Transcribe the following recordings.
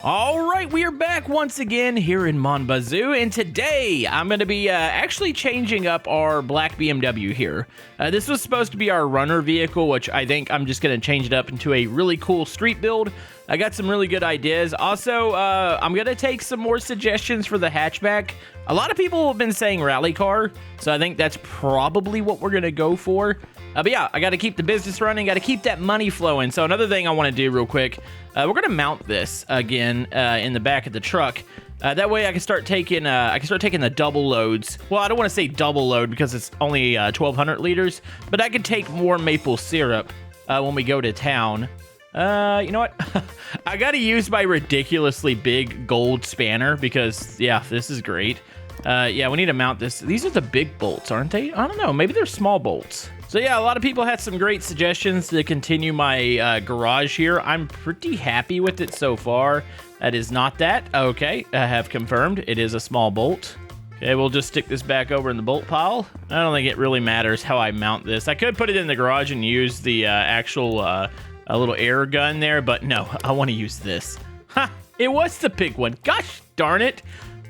All right, we are back once again here in Mon Bazou, and today I'm going to be actually changing up our black BMW here. This was supposed to be our runner vehicle, which I think I'm just going to change it up into a really cool street build. I got some really good ideas. Also, I'm going to take some more suggestions for the hatchback. A lot of people have been saying rally car, so I think that's probably what we're going to go for. But yeah, I got to keep the business running, got to keep that money flowing. So another thing I want to do real quick, we're going to mount this again in the back of the truck. That way I can start taking the double loads. Well, I don't want to say double load because it's only 1,200 liters, but I could take more maple syrup when we go to town. You know what? I got to use my ridiculously big gold spanner because, yeah, this is great. Yeah, we need to mount this. These are the big bolts, aren't they? I don't know. Maybe they're small bolts. So yeah, a lot of people had some great suggestions to continue my garage here. I'm pretty happy with it so far. That is not that. Okay, I have confirmed. It is a small bolt. Okay, we'll just stick this back over in the bolt pile. I don't think it really matters how I mount this. I could put it in the garage and use the actual a little air gun there, but no, I want to use this. Ha! It was the big one. Gosh darn it.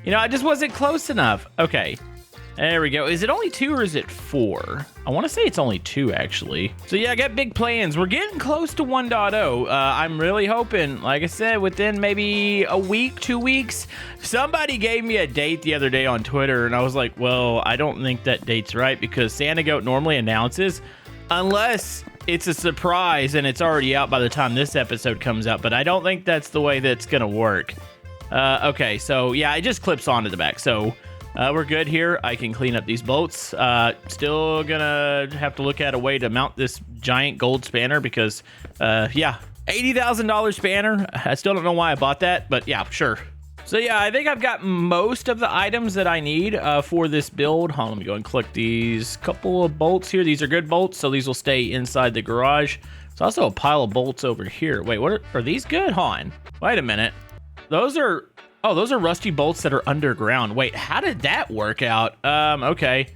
You know, I just wasn't close enough. Okay. There we go. Is it only 2 or is it 4? I want to say it's only 2, actually. So yeah, I got big plans. We're getting close to 1.0. I'm really hoping, like I said, within maybe a week, 2 weeks. Somebody gave me a date the other day on Twitter, and I was like, well, I don't think that date's right because Santa Goat normally announces, unless it's a surprise and it's already out by the time this episode comes out, but I don't think that's the way that's going to work. Okay, so yeah, it just clips onto the back, so... we're good here. I can clean up these bolts. Still gonna have to look at a way to mount this giant gold spanner because, yeah, $80,000 spanner. I still don't know why I bought that, but yeah, sure. So yeah, I think I've got most of the items that I need for this build. Hold on, let me go and click these couple of bolts here. These are good bolts, so these will stay inside the garage. There's also a pile of bolts over here. Wait, what are these good? Hold on. Wait a minute. Those are... Oh, those are rusty bolts that are underground. Wait, how did that work out? Okay.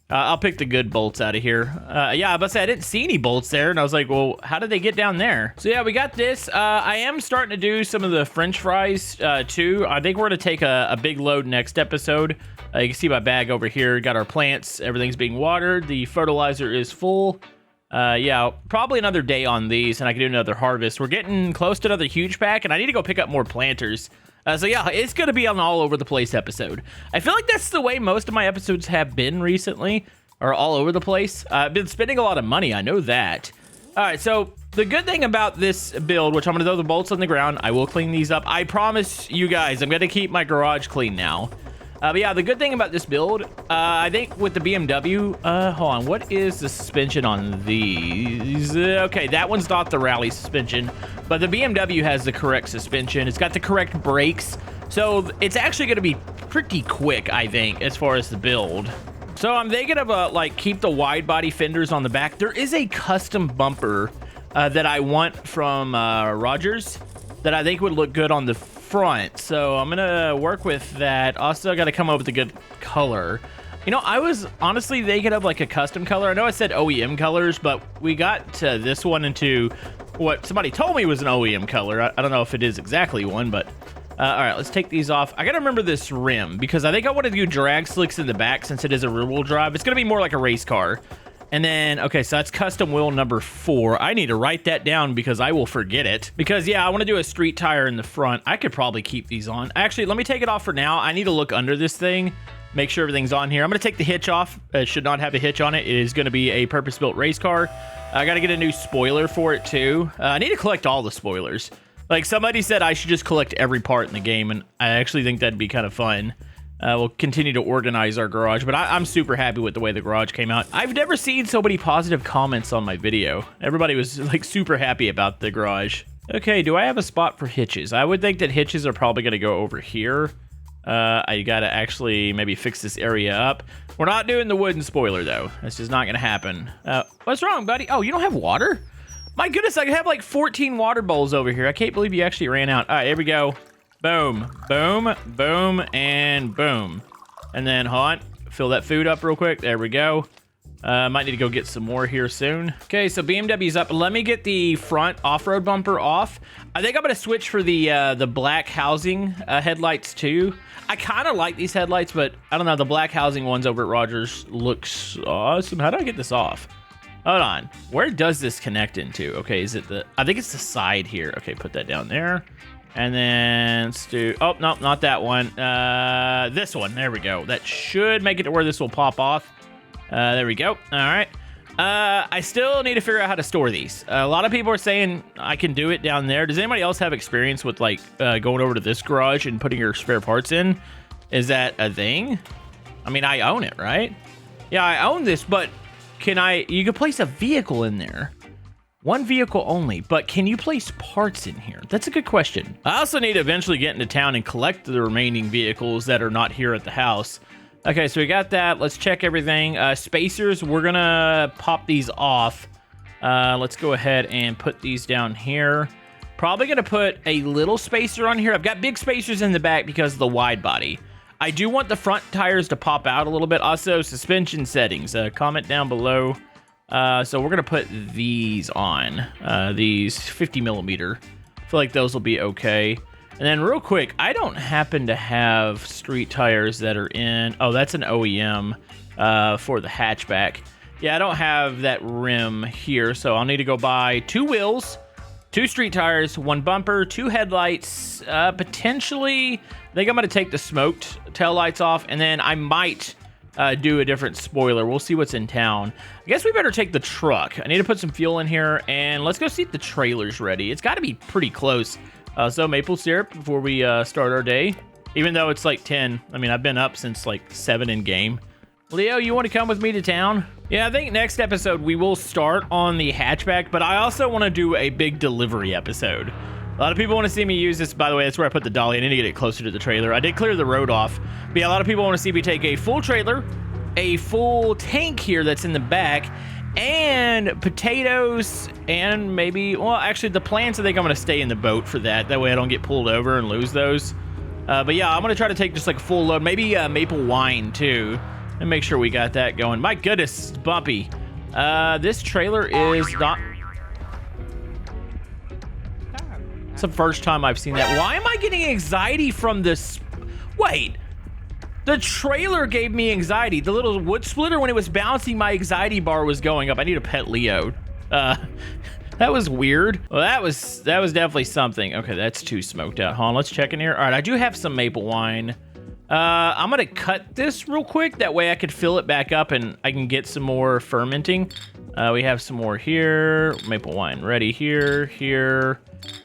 I'll pick the good bolts out of here. Yeah, I was about to say, I didn't see any bolts there, and I was like, well, how did they get down there? So yeah, we got this. I am starting to do some of the French fries, too. I think we're going to take a big load next episode. You can see my bag over here. Got our plants. Everything's being watered. The fertilizer is full. Yeah, probably another day on these, and I can do another harvest. We're getting close to another huge pack, and I need to go pick up more planters. So yeah, it's going to be an all over the place episode. I feel like that's the way most of my episodes have been recently, or all over the place. I've been spending a lot of money, I know that. All right, so the good thing about this build, which I'm going to throw the bolts on the ground, I will clean these up. I promise you guys, I'm going to keep my garage clean now. But yeah, the good thing about this build, I think with the BMW, hold on, what is the suspension on these? Okay, that one's not the rally suspension, but the BMW has the correct suspension. It's got the correct brakes, so it's actually going to be pretty quick, I think, as far as the build. So I'm thinking of, like, keep the wide body fenders on the back. There is a custom bumper that I want from Rogers that I think would look good on the front, so I'm gonna work with that. Also, I gotta come up with a good color. You know, I was honestly thinking of like a custom color. I know I said OEM colors, but we got this one into what somebody told me was an OEM color. I don't know if it is exactly one, but all right, let's take these off. I gotta remember this rim because I think I want to do drag slicks in the back since it is a rear-wheel drive. It's gonna be more like a race car. And then, okay, so that's custom wheel number 4. I need to write that down because I will forget it. Because, yeah, I want to do a street tire in the front. I could probably keep these on. Actually, let me take it off for now. I need to look under this thing, make sure everything's on here. I'm going to take the hitch off. It should not have a hitch on it. It is going to be a purpose-built race car. I got to get a new spoiler for it, too. I need to collect all the spoilers. Like, somebody said I should just collect every part in the game, and I actually think that'd be kind of fun. We'll continue to organize our garage, but I'm super happy with the way the garage came out. I've never seen so many positive comments on my video. Everybody was like super happy about the garage. Okay, do I have a spot for hitches? I would think that hitches are probably going to go over here. I got to actually maybe fix this area up. We're not doing the wooden spoiler, though. That's just not going to happen. What's wrong, buddy? Oh, you don't have water? My goodness, I have like 14 water bowls over here. I can't believe you actually ran out. All right, here we go. Boom, boom, boom, and boom. And then, hold on, fill that food up real quick. There we go. Might need to go get some more here soon. Okay, so BMW's up. Let me get the front off-road bumper off. I think I'm gonna switch for the black housing headlights too. I kind of like these headlights, but I don't know. The black housing ones over at Rogers looks awesome. How do I get this off? Hold on. Where does this connect into? Okay, is it I think it's the side here. Okay, put that down there. And then let's do, oh, no, not that one. This one, there we go. That should make it to where this will pop off. There we go. All right. I still need to figure out how to store these. A lot of people are saying I can do it down there. Does anybody else have experience with like going over to this garage and putting your spare parts in? Is that a thing? I mean, I own it, right? Yeah, I own this, but you can place a vehicle in there. One vehicle only, but can you place parts in here? That's a good question. I also need to eventually get into town and collect the remaining vehicles that are not here at the house. Okay, so we got that. Let's check everything. Spacers, we're gonna pop these off. Let's go ahead and put these down here. Probably gonna put a little spacer on here. I've got big spacers in the back because of the wide body. I do want the front tires to pop out a little bit. Also, suspension settings. Comment down below. So we're gonna put these on. These 50 millimeter. I feel like those will be okay. And then real quick, I don't happen to have street tires that are in... Oh, that's an OEM for the hatchback. Yeah, I don't have that rim here, so I'll need to go buy 2 wheels, 2 street tires, 1 bumper, 2 headlights, potentially... I think I'm going to take the smoked tail lights off, and then I might do a different spoiler. We'll see what's in town. I guess we better take the truck. I need to put some fuel in here, and let's go see if the trailer's ready. It's got to be pretty close. So maple syrup before we start our day, even though it's like 10. I mean, I've been up since like 7 in game. Leo, you want to come with me to town? Yeah, I think next episode we will start on the hatchback, but I also want to do a big delivery episode. A lot of people want to see me use this. By the way, that's where I put the dolly. I need to get it closer to the trailer. I did clear the road off. But yeah, a lot of people want to see me take a full trailer, a full tank here that's in the back, and potatoes, and maybe, well, actually the plants, I think I'm going to stay in the boat for that. That way I don't get pulled over and lose those. But yeah, I'm going to try to take just like a full load, maybe maple wine too, and make sure we got that going. My goodness, it's bumpy. This trailer is not... It's the first time I've seen that. Why am I getting anxiety from this? Wait. The trailer gave me anxiety. The little wood splitter, when it was bouncing, my anxiety bar was going up. I need to pet Leo. That was weird. Well, that was definitely something. Okay, that's too smoked out. Hold on, let's check in here. All right, I do have some maple wine. I'm gonna cut this real quick. That way I could fill it back up and I can get some more fermenting. We have some more here. Maple wine ready here, here.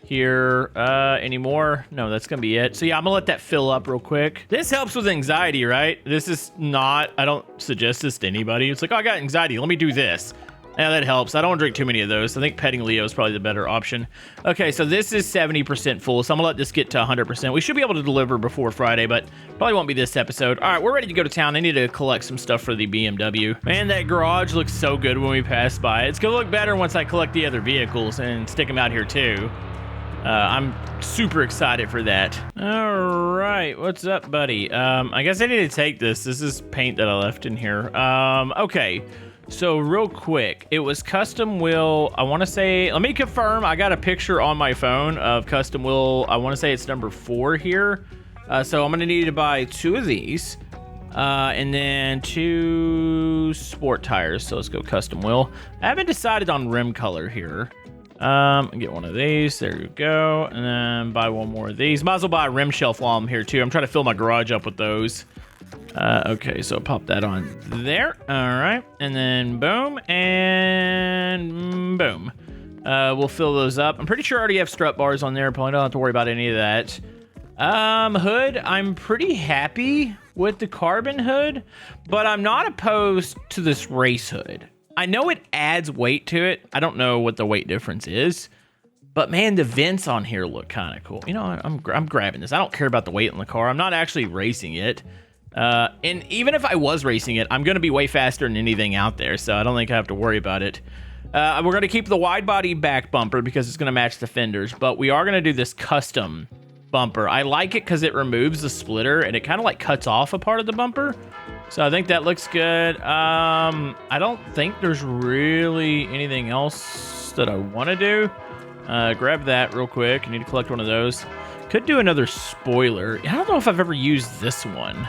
Any more? No, that's gonna be it. So yeah, I'm gonna let that fill up real quick. This helps with anxiety, right? This is not, I don't suggest this to anybody. It's like, oh, I got anxiety, let me do this. Yeah, that helps. I don't drink too many of those. I think petting Leo is probably the better option. Okay, so this is 70% full, so I'm gonna let this get to 100%. We should be able to deliver before Friday, but probably won't be this episode. All right, we're ready to go to town. I need to collect some stuff for the BMW. Man, that garage looks so good when we pass by. It's gonna look better once I collect the other vehicles and stick them out here too. I'm super excited for that. All right, what's up, buddy? I guess I need to take this. This is paint that I left in here. Okay, so real quick, it was custom wheel. I want to say, let me confirm. I got a picture on my phone of custom wheel. I want to say it's number 4 here. So I'm gonna need to buy 2 of these. And then 2 sport tires. So let's go custom wheel. I haven't decided on rim color here. Get one of these. There you go. And then buy 1 more of these. Might as well buy a rim shelf while I'm here too. I'm trying to fill my garage up with those. Okay, so pop that on there. All right. And then boom and boom. We'll fill those up. I'm pretty sure I already have strut bars on there. Probably don't have to worry about any of that. Hood, I'm pretty happy with the carbon hood, but I'm not opposed to this race hood. I know it adds weight to it. I don't know what the weight difference is, but man, the vents on here look kind of cool. You know, I'm grabbing this. I don't care about the weight in the car. I'm not actually racing it. And even if I was racing it, I'm going to be way faster than anything out there, so I don't think I have to worry about it. We're going to keep the wide body back bumper because it's going to match the fenders, but we are going to do this custom bumper. I like it because it removes the splitter and it kind of like cuts off a part of the bumper. So I think that looks good. I don't think there's really anything else that I want to do. Grab that real quick. I need to collect one of those. Could do another spoiler. I don't know if I've ever used this one.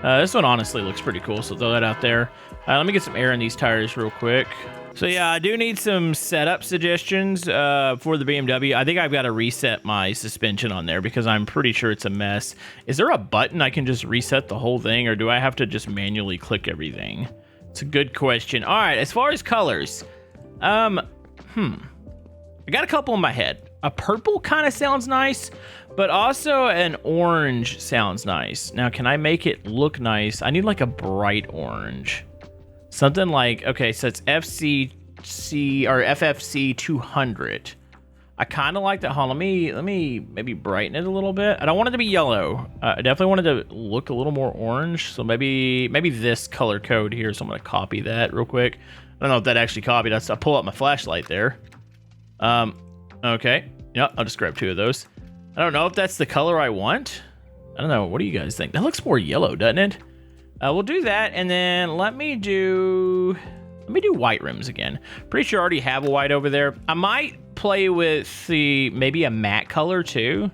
This one honestly looks pretty cool, so throw that out there. Let me get some air in these tires real quick. So yeah, I do need some setup suggestions for the BMW. I think I've got to reset my suspension on there because I'm pretty sure it's a mess. Is there a button I can just reset the whole thing, or do I have to just manually click everything? It's a good question. All right, as far as colors, I got a couple in my head. A purple kind of sounds nice, but also an orange sounds nice. Now, can I make it look nice? I need like a bright orange. Something like, okay, so it's FFC 200. I kind of like that. Hold on, let me maybe brighten it a little bit. I don't want it to be yellow. I definitely want it to look a little more orange. So maybe this color code here. So I'm gonna copy that real quick. I don't know if that actually copied. I'll pull up my flashlight there. Okay. Yeah, I'll just grab 2 of those. I don't know if that's the color I want. I don't know. What do you guys think? That looks more yellow, doesn't it? We'll do that, and then let me do white rims again. Pretty sure I already have a white over there. I might play with maybe a matte color too.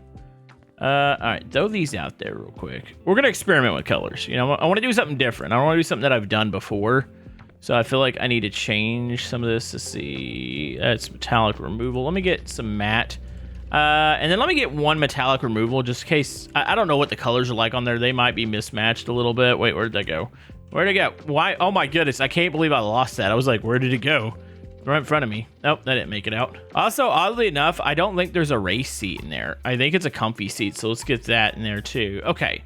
All right, throw these out there real quick. We're gonna experiment with colors. You know, I want to do something different. I don't want to do something that I've done before. So I feel like I need to change some of this to see. That's metallic removal. Let me get some matte. And then let me get one metallic removal just in case. I don't know what the colors are like on there. They might be mismatched a little bit. Wait, where'd that go? Where'd it go? Why? Oh my goodness. I can't believe I lost that. I was like, where did it go? Right in front of me. Nope, that didn't make it out. Also, oddly enough, I don't think there's a race seat in there. I think it's a comfy seat. So let's get that in there too. Okay.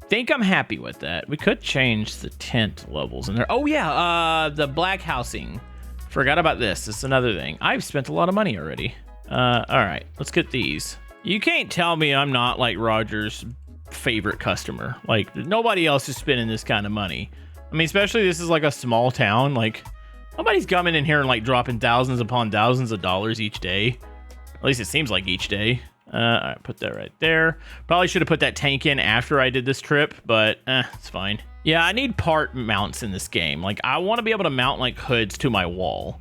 Think I'm happy with that. We could change the tint levels in there. Oh yeah, the black housing. Forgot about this. It's another thing. I've spent a lot of money already. All right, let's get these. You can't tell me I'm not like Roger's favorite customer. Like nobody else is spending this kind of money. I mean, especially this is like a small town. Like nobody's coming in here and like dropping thousands upon thousands of dollars each day. At least it seems like each day. All right, put that right there. Probably should have put that tank in after I did this trip, but it's fine. Yeah, I need part mounts in this game. Like I want to be able to mount like hoods to my wall.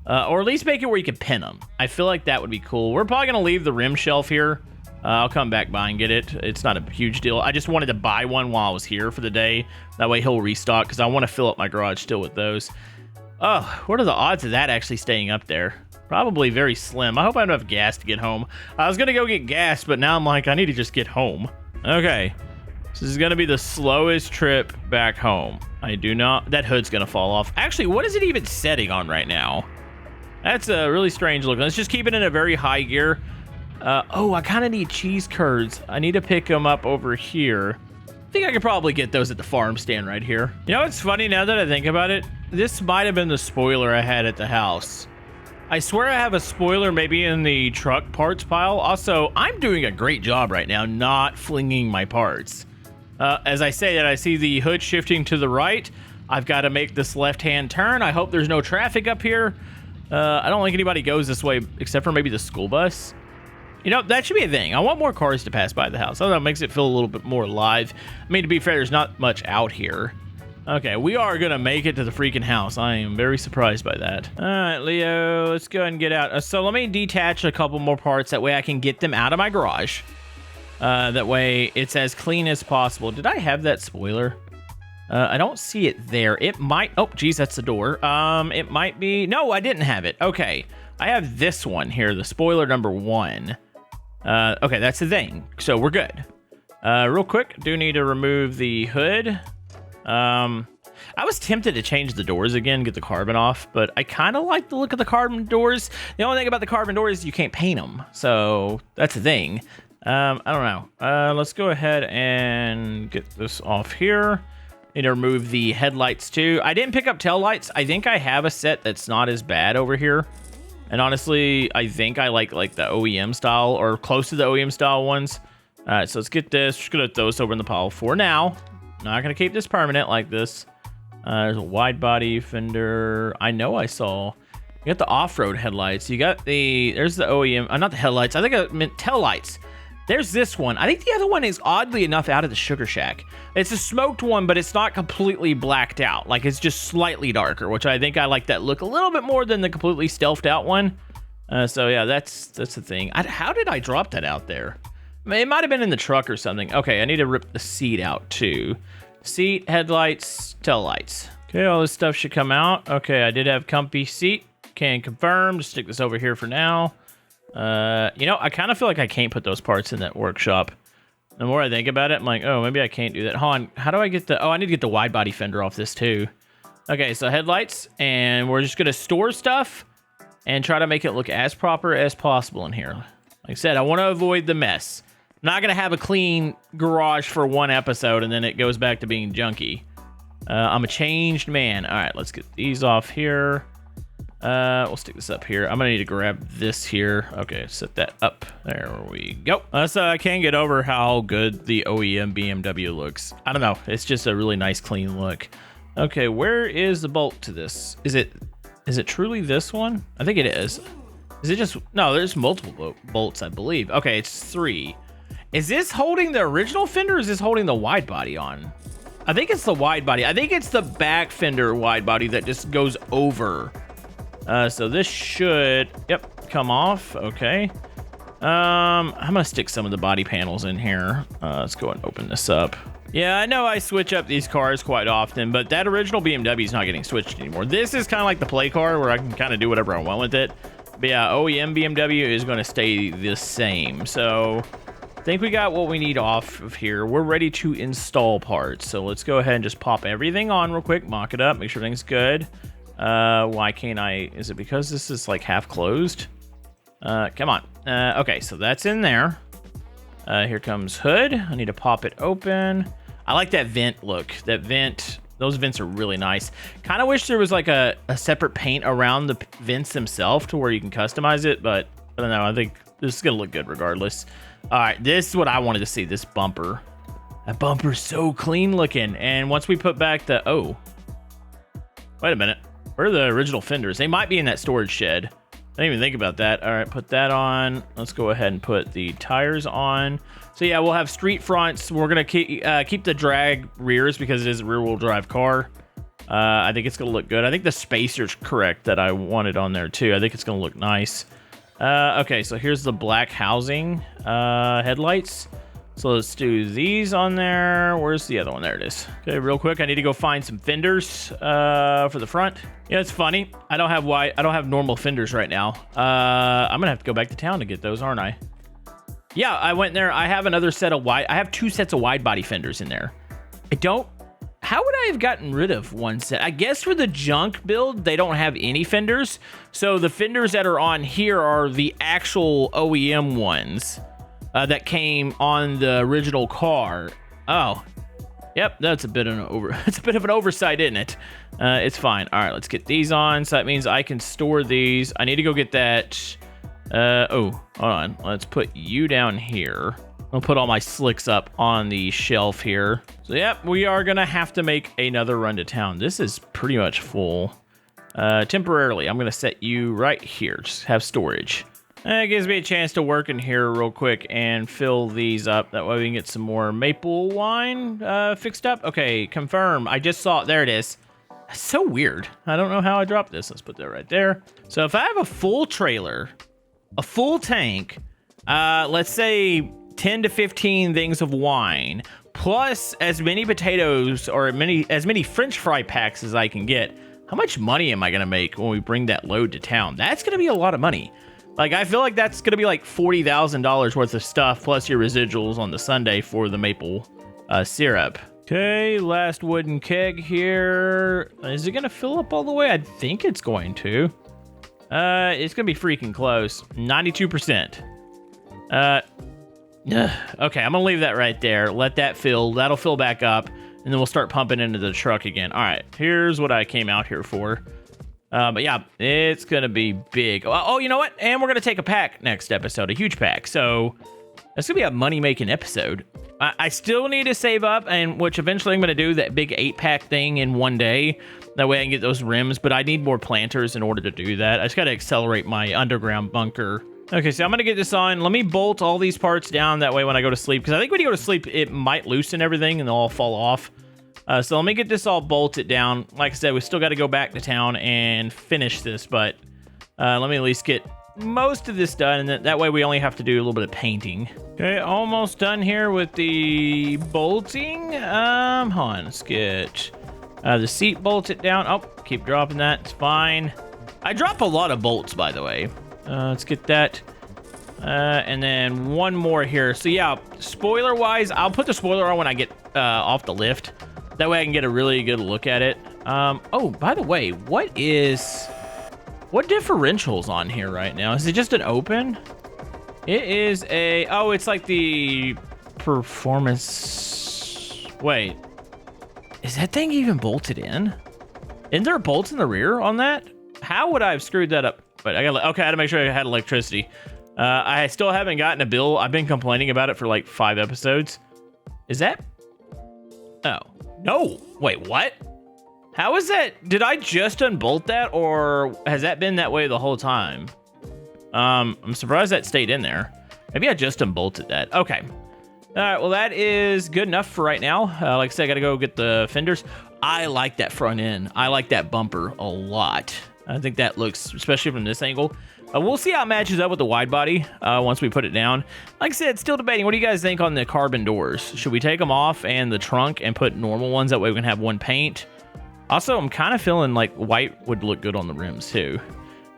Or at least make it where you can pin them. I feel like that would be cool. We're probably going to leave the rim shelf here. I'll come back by and get it. It's not a huge deal. I just wanted to buy one while I was here for the day. That way he'll restock because I want to fill up my garage still with those. Oh, what are the odds of that actually staying up there? Probably very slim. I hope I have enough gas to get home. I was going to go get gas, but now I'm like, I need to just get home. Okay. This is going to be the slowest trip back home. I do not... That hood's going to fall off. Actually, what is it even setting on right now? That's a really strange look. Let's just keep it in a very high gear. Oh, I kind of need cheese curds. I need to pick them up over here. I think I could probably get those at the farm stand right here. You know what's funny now that I think about it? This might have been the spoiler I had at the house. I swear I have a spoiler maybe in the truck parts pile. Also, I'm doing a great job right now not flinging my parts. As I say that, I see the hood shifting to the right. I've got to make this left-hand turn. I hope there's no traffic up here. I don't think anybody goes this way except for maybe the school bus. You know, that should be a thing. I want more cars to pass by the house. I don't know, it makes it feel a little bit more alive. I mean, to be fair, there's not much out here. Okay, we are going to make it to the freaking house. I am very surprised by that. All right, Leo, let's go ahead and get out. So let me detach a couple more parts. That way I can get them out of my garage. That way it's as clean as possible. Did I have that spoiler? I don't see it there. It might... Oh, geez, that's the door. It might be... No, I didn't have it. Okay. I have this one here, the spoiler number 1. Okay, that's the thing. So we're good. Real quick, do need to remove the hood. I was tempted to change the doors again, get the carbon off, but I kind of like the look of the carbon doors. The only thing about the carbon doors is you can't paint them. So that's the thing. I don't know. Let's go ahead and get this off here. Need to remove the headlights too. I didn't pick up tail lights. I think I have a set that's not as bad over here. And honestly, I think I like the OEM style or close to the OEM style ones. All right, so let's get this. Just gonna throw this over in the pile for now. Not gonna keep this permanent like this. There's a wide body fender. I know I saw. You got the off-road headlights. You got there's the OEM. Not the headlights. I think I meant tail lights. There's this one. I think the other one is oddly enough out of the Sugar Shack. It's a smoked one, but it's not completely blacked out. Like, it's just slightly darker, which I think I like that look a little bit more than the completely stealthed out one. So yeah, that's the thing. How did I drop that out there? It might have been in the truck or something. Okay, I need to rip the seat out too. Seat, headlights, tail lights. Okay, all this stuff should come out. Okay, I did have comfy seat. Can confirm. Just stick this over here for now. You know, I kind of feel like I can't put those parts in that workshop. The more I think about it, I'm like, oh, maybe I can't do that. Hold on, how do I get the... Oh, I need to get the wide body fender off this too. Okay, so headlights, and we're just going to store stuff and try to make it look as proper as possible in here. Like I said, I want to avoid the mess. I'm not going to have a clean garage for one episode and then it goes back to being junky. I'm a changed man. All right, let's get these off here. We'll stick this up here. I'm gonna need to grab this here. Okay, set that up. There we go. So I can't get over how good the OEM BMW looks. I don't know. It's just a really nice, clean look. Okay, where is the bolt to this? Is it truly this one? I think it is. Is it just... No, there's multiple bolts, I believe. Okay, it's 3. Is this holding the original fender or is this holding the wide body on? I think it's the wide body. I think it's the back fender wide body that just goes over. So this should, yep, come off. Okay. I'm gonna stick some of the body panels in here. Let's go and open this up. Yeah, I know I switch up these cars quite often, but that original BMW is not getting switched anymore. This is kind of like the play car where I can kind of do whatever I want with it. But yeah, OEM BMW is going to stay the same. So I think we got what we need off of here. We're ready to install parts. So let's go ahead and just pop everything on real quick, mock it up, make sure everything's good. Why can't I... Is it because this is like half closed? Come on. Okay, so that's in there. Here comes hood. I need to pop it open. I like that vent look. That vent... Those vents are really nice. Kind of wish there was like a separate paint around the vents themselves to where you can customize it, but I don't know. I think this is going to look good regardless. All right, this is what I wanted to see, this bumper. That bumper's so clean looking. And once we put back the... Oh. Wait a minute. Where are the original fenders? They might be in that storage shed. I didn't even think about that. All right, put that on. Let's go ahead and put the tires on. So yeah, we'll have street fronts. We're gonna keep the drag rears because it is a rear-wheel drive car. I think it's gonna look good. I think the spacer's correct that I wanted on there too. I think it's gonna look nice. Okay, so here's the black housing headlights. So let's do these on there. Where's the other one? There it is. Okay, real quick, I need to go find some fenders for the front. Yeah, it's funny. I don't have normal fenders right now. I'm gonna have to go back to town to get those, aren't I? Yeah, I went there. I have another set of I have 2 sets of wide body fenders in there. How would I have gotten rid of one set? I guess for the junk build, they don't have any fenders. So the fenders that are on here are the actual OEM ones. That came on the original car. Oh, yep, that's a bit of an oversight, isn't it? It's fine. All right, let's get these on. So that means I can store these. I need to go get that. Oh, hold on. Let's put you down here. I'll put all my slicks up on the shelf here. So yep, we are gonna have to make another run to town. This is pretty much full. Temporarily, I'm gonna set you right here. Just have storage. It gives me a chance to work in here real quick and fill these up. That way we can get some more maple wine fixed up. Okay, confirm. I just saw it. There it is. That's so weird. I don't know how I dropped this. Let's put that right there. So if I have a full trailer, a full tank, let's say 10 to 15 things of wine, plus as many potatoes or as many French fry packs as I can get, how much money am I going to make when we bring that load to town? That's going to be a lot of money. Like, I feel like that's going to be like $40,000 worth of stuff, plus your residuals on the Sunday for the maple syrup. Okay, last wooden keg here. Is it going to fill up all the way? I think it's going to. It's going to be freaking close. 92%. Okay, I'm going to leave that right there. Let that fill. That'll fill back up, and then we'll start pumping into the truck again. All right, here's what I came out here for. But yeah, it's going to be big. Oh, you know what? And we're going to take a pack next episode, a huge pack. So that's going to be a money-making episode. I still need to save up, and which eventually I'm going to do that big 8-pack thing in one day. That way I can get those rims, but I need more planters in order to do that. I just got to accelerate my underground bunker Okay, so I'm gonna get this on. Let me bolt all these parts down that way when I go to sleep, because I think when you go to sleep, it might loosen everything and they'll all fall off. So let me get this all bolted down. Like I said, we still got to go back to town and finish this, but let me at least get most of this done, and that way we only have to do a little bit of painting. Okay, almost done here with the bolting. Hold on, let's get the seat bolted down. Oh, keep dropping that, it's fine. I drop a lot of bolts, by the way. Let's get that. And then one more here. So yeah, spoiler wise, I'll put the spoiler on when I get off the lift. That way I can get a really good look at it. Oh, by the way, what differential's on here right now? Is it just an open? It is a, oh, it's like the performance. Wait, is that thing even bolted in? Isn't there bolts in the rear on that? How would I have screwed that up? But I had to make sure I had electricity. I still haven't gotten a bill. I've been complaining about it for like 5 episodes. Is that? Oh, no. Wait, what? How is that? Did I just unbolt that, or has that been that way the whole time? I'm surprised that stayed in there. Maybe I just unbolted that. Okay. All right, well, that is good enough for right now. Like I said, I got to go get the fenders. I like that front end. I like that bumper a lot. I think that looks, especially from this angle. We'll see how it matches up with the wide body once we put it down. Like I said, still debating. What do you guys think on the carbon doors? Should we take them off and the trunk and put normal ones? That way we can have one paint. Also, I'm kind of feeling like white would look good on the rims too.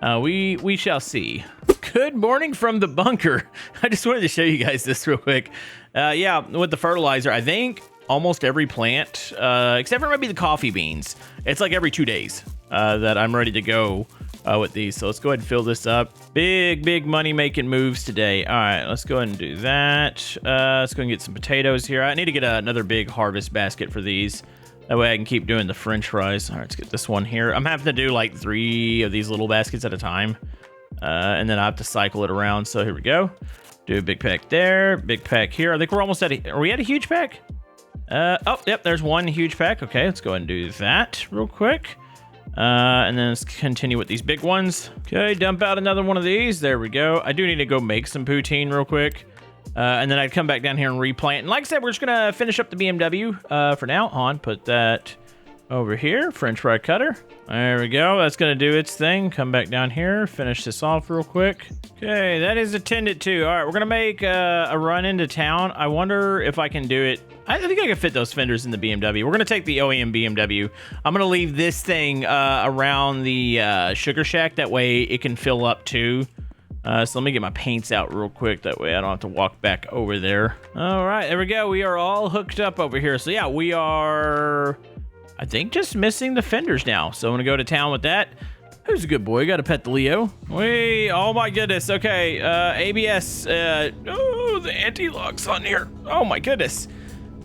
We shall see. Good morning from the bunker. I just wanted to show you guys this real quick. Yeah, with the fertilizer, I think almost every plant, except for maybe the coffee beans, it's like every 2 days that I'm ready to go with these. So let's go ahead and fill this up. Big money making moves today. All right, let's go ahead and do that. Let's go and get some potatoes here. I need to get another big harvest basket for these. That way I can keep doing the french fries. All right, let's get this one here. I'm having to do like 3 of these little baskets at a time. And then I have to cycle it around. So here we go. Do a big pack there, big pack here. I think we're almost at are we at a huge pack? Oh, yep, there's one huge pack. Okay, let's go ahead and do that real quick. And then let's continue with these big ones. Okay, dump out another one of these. There we go. I do need to go make some poutine real quick. And then I'd come back down here and replant. And like I said, we're just going to finish up the BMW for now. On, put that over here. French fry cutter. There we go. That's going to do its thing. Come back down here. Finish this off real quick. Okay, that is attended to. All right, we're going to make a run into town. I wonder if I can do it. I think I can fit those fenders in the BMW. We're going to take the OEM BMW. I'm going to leave this thing around the Sugar Shack. That way it can fill up too. So let me get my paints out real quick. That way I don't have to walk back over there. All right, there we go. We are all hooked up over here. So yeah, we are, I think, just missing the fenders now. So I'm going to go to town with that. Who's a good boy? Got to pet the Leo. Wait, oh my goodness. Okay, ABS. Oh, the anti-lock's on here. Oh my goodness.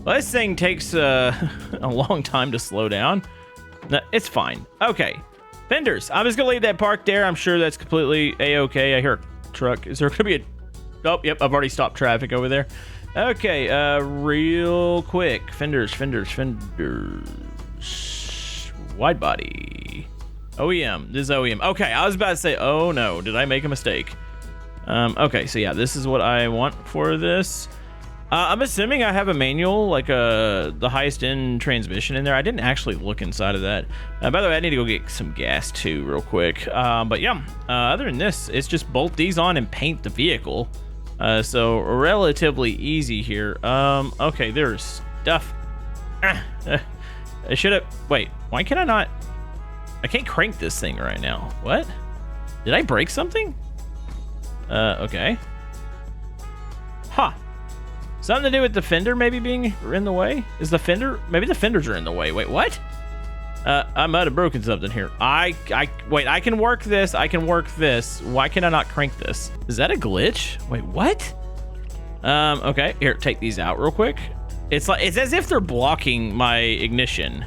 Well, this thing takes a long time to slow down. No, it's fine. Okay, fenders. I'm just going to leave that parked there. I'm sure that's completely A-okay. I hear a truck. Is there going to be a... Oh, yep, I've already stopped traffic over there. Okay, real quick. Fenders. Wide body. OEM. This is OEM. Okay, I was about to say, oh no, did I make a mistake? Okay, so yeah, this is what I want for this. I'm assuming I have a manual, like the highest end transmission in there. I didn't actually look inside of that. By the way, I need to go get some gas too real quick. But yeah, other than this, it's just bolt these on and paint the vehicle. So relatively easy here. Okay, there's stuff. I should have, wait, why can I not? I can't crank this thing right now. What? Did I break something? Okay. Huh. Something to do with the fender maybe being in the way? Is the fender? Maybe the fenders are in the way. Wait, what? I might have broken something here. Wait, I can work this. I can work this. Why can I not crank this? Is that a glitch? Wait, what? Okay, here, take these out real quick. It's as if they're blocking my ignition.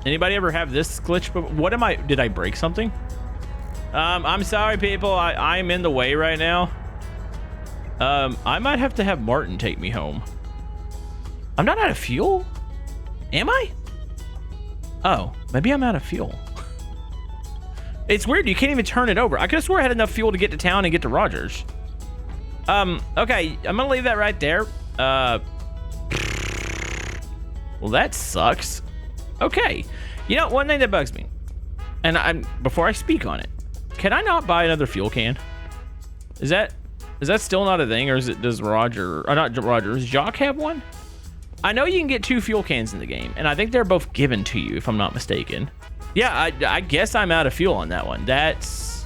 Anybody ever have this glitch? What am I, did I break something? I'm sorry, people. I'm in the way right now. I might have to have Martin take me home. I'm not out of fuel? Am I? Oh, maybe I'm out of fuel. It's weird. You can't even turn it over. I could have swore I had enough fuel to get to town and get to Rogers. Okay. I'm going to leave that right there. Well, that sucks. Okay. You know, one thing that bugs me, and before I speak on it, can I not buy another fuel can? Is that still not a thing, or does Roger, or not Roger, does Jock have one? I know you can get 2 fuel cans in the game, and I think they're both given to you, if I'm not mistaken. Yeah, I guess I'm out of fuel on that one. That's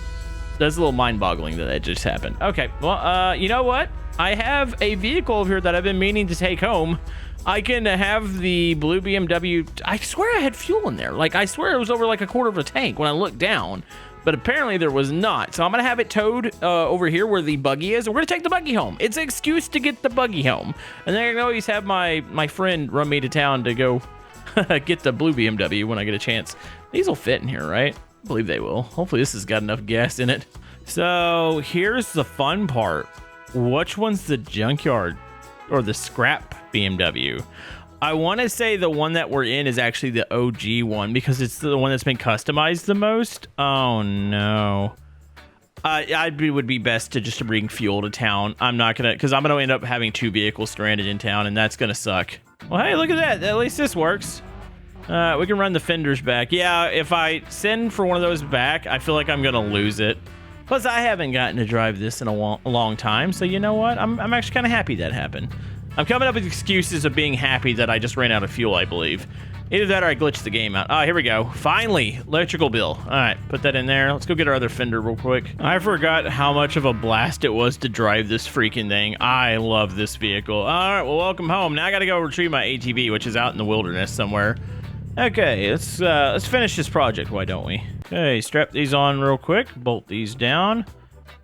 a little mind-boggling that just happened. Okay, well, you know what? I have a vehicle over here that I've been meaning to take home. I can have the blue BMW. I swear I had fuel in there. Like, I swear it was over like a quarter of a tank when I looked down. But apparently there was not. So I'm going to have it towed over here where the buggy is. And we're going to take the buggy home. It's an excuse to get the buggy home. And then I can always have my friend run me to town to go get the blue BMW when I get a chance. These will fit in here, right? I believe they will. Hopefully this has got enough gas in it. So here's the fun part. Which one's the junkyard or the scrap BMW? I want to say the one that we're in is actually the OG one because it's the one that's been customized the most. Oh no. It would be best to just bring fuel to town. I'm not gonna, because I'm gonna end up having 2 vehicles stranded in town, and that's gonna suck. Well, hey, look at that. At least this works. We can run the fenders back. Yeah, if I send for one of those back, I feel like I'm gonna lose it. Plus, I haven't gotten to drive this in a long time, so you know what? I'm actually kind of happy that happened. I'm coming up with excuses of being happy that I just ran out of fuel, I believe. Either that or I glitched the game out. Oh, here we go. Finally, electrical bill. All right, put that in there. Let's go get our other fender real quick. I forgot how much of a blast it was to drive this freaking thing. I love this vehicle. All right, well, welcome home. Now I got to go retrieve my ATV, which is out in the wilderness somewhere. Okay, let's finish this project, why don't we? Okay, strap these on real quick. Bolt these down.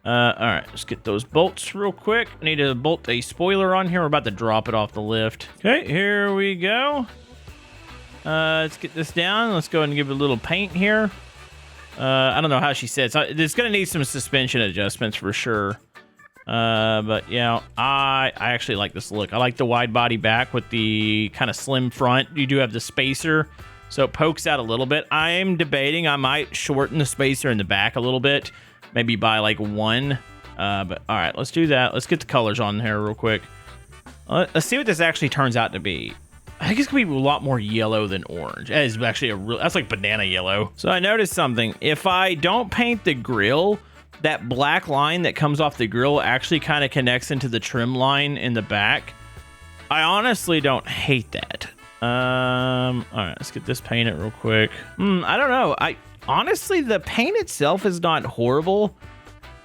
All right, let's get those bolts real quick. I need to bolt a spoiler on here. We're about to drop it off the lift. Okay, here we go. Let's get this down. Let's go ahead and give it a little paint here. I don't know how she said it. It's going to need some suspension adjustments for sure. But yeah, I actually like this look. I like the wide body back with the kind of slim front. You do have the spacer, so it pokes out a little bit. I'm debating I might shorten the spacer in the back a little bit. Maybe by like 1. But all right, let's do that. Let's get the colors on here real quick. Let's see what this actually turns out to be. I think it's gonna be a lot more yellow than orange. That is actually that's like banana yellow. So I noticed something. If I don't paint the grill, that black line that comes off the grill actually kind of connects into the trim line in the back. I honestly don't hate that. All right, let's get this painted real quick. I don't know. Honestly, the paint itself is not horrible.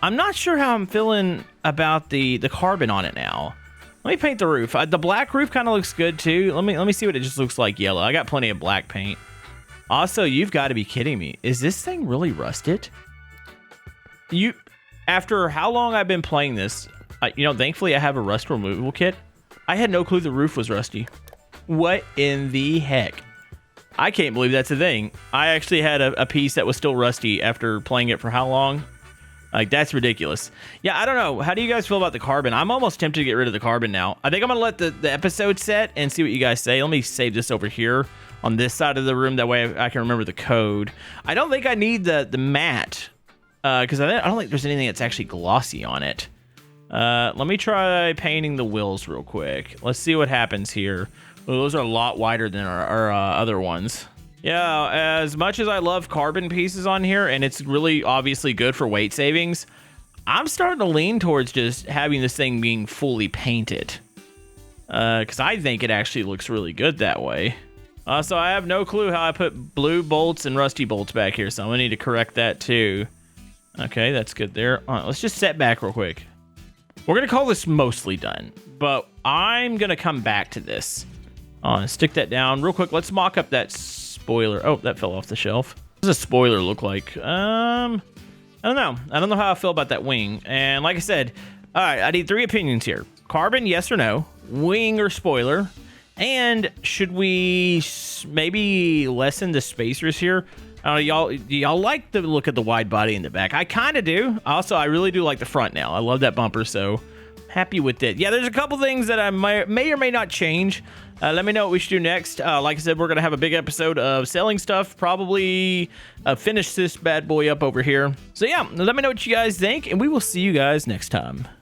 I'm not sure how I'm feeling about the carbon on it now. Let me paint the roof. The black roof kind of looks good too. Let me see what it just looks like yellow. I got plenty of black paint. Also, you've got to be kidding me. Is this thing really rusted? After how long I've been playing this, thankfully I have a rust removal kit. I had no clue the roof was rusty. What in the heck? I can't believe that's a thing. I actually had a piece that was still rusty after playing it for how long? Like, that's ridiculous. Yeah, I don't know. How do you guys feel about the carbon? I'm almost tempted to get rid of the carbon now. I think I'm going to let the episode set and see what you guys say. Let me save this over here on this side of the room. That way I can remember the code. I don't think I need the matte because I don't think there's anything that's actually glossy on it. Let me try painting the wheels real quick. Let's see what happens here. Well, those are a lot wider than our other ones. Yeah, as much as I love carbon pieces on here, and it's really obviously good for weight savings, I'm starting to lean towards just having this thing being fully painted. Because I think it actually looks really good that way. So I have no clue how I put blue bolts and rusty bolts back here, so I'm going to need to correct that too. Okay, that's good there. All right, let's just set back real quick. We're going to call this mostly done, but I'm going to come back to this. Stick that down real quick. Let's mock up that spoiler. Oh, that fell off the shelf. What does a spoiler look like? I don't know. I don't know how I feel about that wing. And like I said, all right, I need 3 opinions here. Carbon, yes or no. Wing or spoiler. And should we maybe lessen the spacers here? Y'all like the look of the wide body in the back? I kind of do. Also, I really do like the front now. I love that bumper, so happy with it. Yeah, there's a couple things that I may or may not change. Let me know what we should do next. Like I said, we're going to have a big episode of selling stuff. Probably finish this bad boy up over here. So yeah, let me know what you guys think, and we will see you guys next time.